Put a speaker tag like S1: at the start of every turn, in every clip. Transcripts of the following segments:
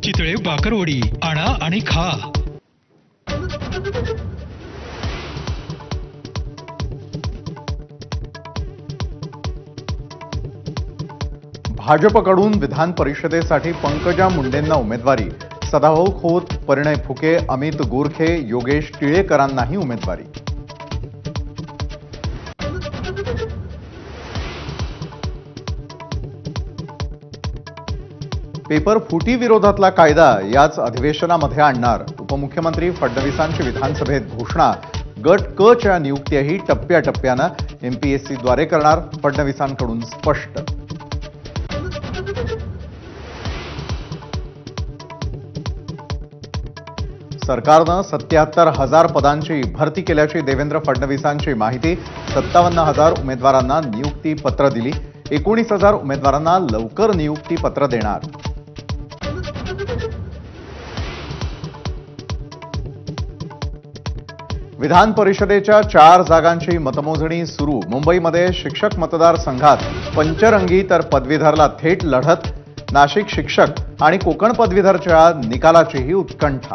S1: चितळे बाकरवडी आणा आणि खा।
S2: भाजपकडून विधान परिषदेसाठी पंकजा मुंडेंना उमेदवारी, सदाभाऊ खोत, परिणय फुके, अमित गोरखे, योगेश टिळेकरांनाही उमेदवारी। पेपर फुटी विरोधातला कायदा याच अधिवेशनामध्ये आणणार, उपमुख्यमंत्री फडणवीसांची विधानसभेत घोषणा। गट क च्या नियुक्त्याही टप्प्याटप्प्यानं एमपीएससीद्वारे करणार, फडणवीसांकडून स्पष्ट। सरकारनं 77,000 पदांची भरती केल्याची देवेंद्र फडणवीसांची माहिती। 57,000 उमेदवारांना नियुक्ती पत्र दिली, 19,000 उमेदवारांना लवकर नियुक्ती पत्र देणार। विधान परिषदेच्या 4 जागांची मतमोजणी सुरू। मुंबईमध्ये शिक्षक मतदारसंघात पंचरंगी तर पदवीधरला थेट लढत। नाशिक शिक्षक आणि कोकण पदवीधरच्या निकालाचीही उत्कंठा।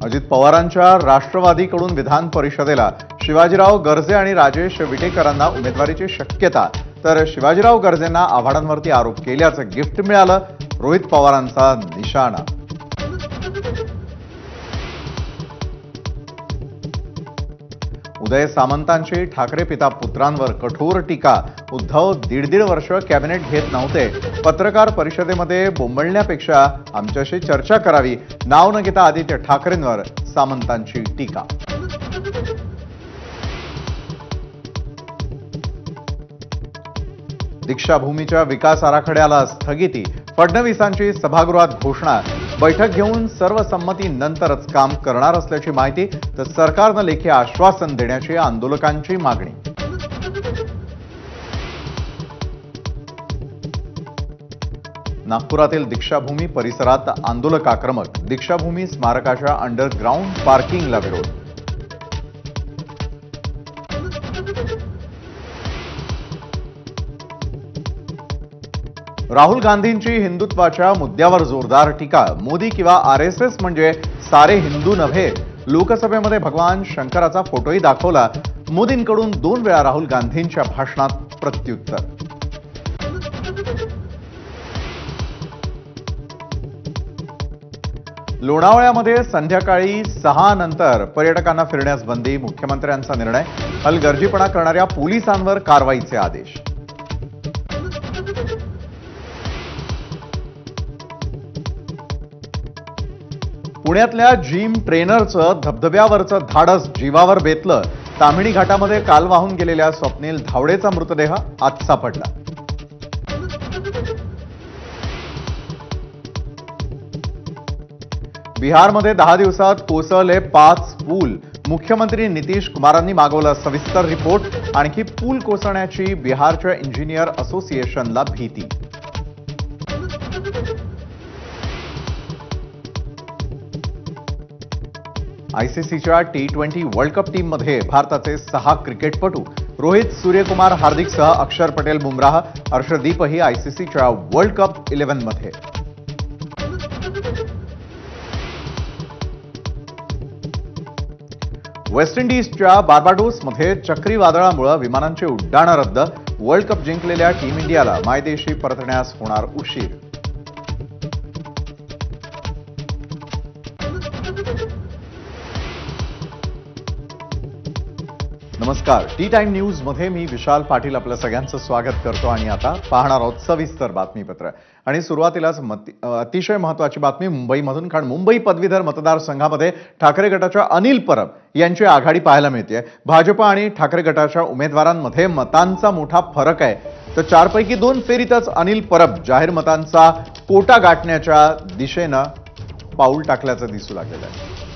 S2: अजित पवारांच्या राष्ट्रवादीकडून विधान परिषदेला शिवाजीराव गर्जे आणि राजेश विटेकरांना उमेदवारीची शक्यता, तर शिवाजीराव गर्जेंना आव्हाडांवरती आरोप केल्याचं गिफ्ट मिळालं, रोहित पवारांचा निशाणा। उदय सामंतांची ठाकरे पिता पुत्रांवर कठोर टीका। उद्धव 1.5 वर्ष कॅबिनेट घेत नव्हते, पत्रकार परिषदेमध्ये बोंबलण्यापेक्षा आमच्याशी चर्चा करावी, नाव न घेता आदित्य ठाकरेंवर सामंतांची टीका। दीक्षाभूमीच्या विकास आराखड्याला स्थगिती, फडणवीसांची सभागृहात घोषणा। बैठक घेऊन सर्वसंमतीनंतरच काम करणार असल्याची माहिती, तर सरकारनं लेखी आश्वासन देण्याची आंदोलकांची मागणी। नागपुरातील दीक्षाभूमी परिसरात आंदोलक आक्रमक, दीक्षाभूमी स्मारकाच्या अंडरग्राऊंड पार्किंगला विरोध। राहुल गांधींची हिंदुत्वाच्या मुद्द्यावर जोरदार टीका। मोदी किंवा आरएसएस म्हणजे सारे हिंदू नव्हे। लोकसभेमध्ये भगवान शंकराचा फोटोही दाखवला। मोदींकडून 2 वेळा राहुल गांधींच्या भाषणात प्रत्युत्तर। लोणावळ्यामध्ये संध्याकाळी 6 नंतर पर्यटकांना फिरण्यास बंदी, मुख्यमंत्र्यांचा निर्णय। हलगर्जीपणा करणाऱ्या पोलिसांवर कारवाईचे आदेश। पुण्यातल्या जिम ट्रेनरचं धबधब्यावरचं धाडस जीवावर बेतलं। ताम्हिणी घाटामध्ये काल वाहून गेलेल्या स्वप्नील धावडेचा मृतदेह आज सापडला। बिहारमध्ये 10 दिवसात कोसळले 5 पूल, मुख्यमंत्री नितीश कुमारांनी मागवला सविस्तर रिपोर्ट। आणखी पूल कोसळण्याची बिहारच्या इंजिनियर असोसिएशनला भीती। आयसीसीच्या T20 वर्ल्ड कप टीममध्ये भारताचे 6 क्रिकेटपटू, रोहित, सूर्यकुमार, हार्दिकसह अक्षर पटेल, बुमराह, अर्शदीपही आयसीसीच्या वर्ल्ड कप 11 मध्ये। वेस्ट इंडिजच्या बार्बाडोसमध्ये चक्रीवादळामुळे विमानांची उड्डाणं रद्द। वर्ल्ड कप जिंकलेल्या टीम इंडियाला मायदेशी परतण्यास होणार उशीर। नमस्कार, टी टाइम न्यूज मध्ये मी विशाल पाटील आपल्या सगळ्यांचं स्वागत करतो आणि आता पाहणार आहोत सविस्तर बातमीपत्र। आणि सुरुवातीलाच अतिशय महत्त्वाची बातमी मुंबईमधून, कारण मुंबई पदवीधर मतदारसंघामध्ये ठाकरे गटाच्या अनिल परब यांची आघाडी पाहायला मिळते। भाजप आणि ठाकरे गटाच्या उमेदवारांमध्ये मतांचा मोठा फरक आहे, तर 4 पैकी 2 फेरीतच अनिल परब जाहीर मतांचा कोटा गाठण्याच्या दिशेनं पाऊल टाकल्याचं दिसू लागलेलं आहे।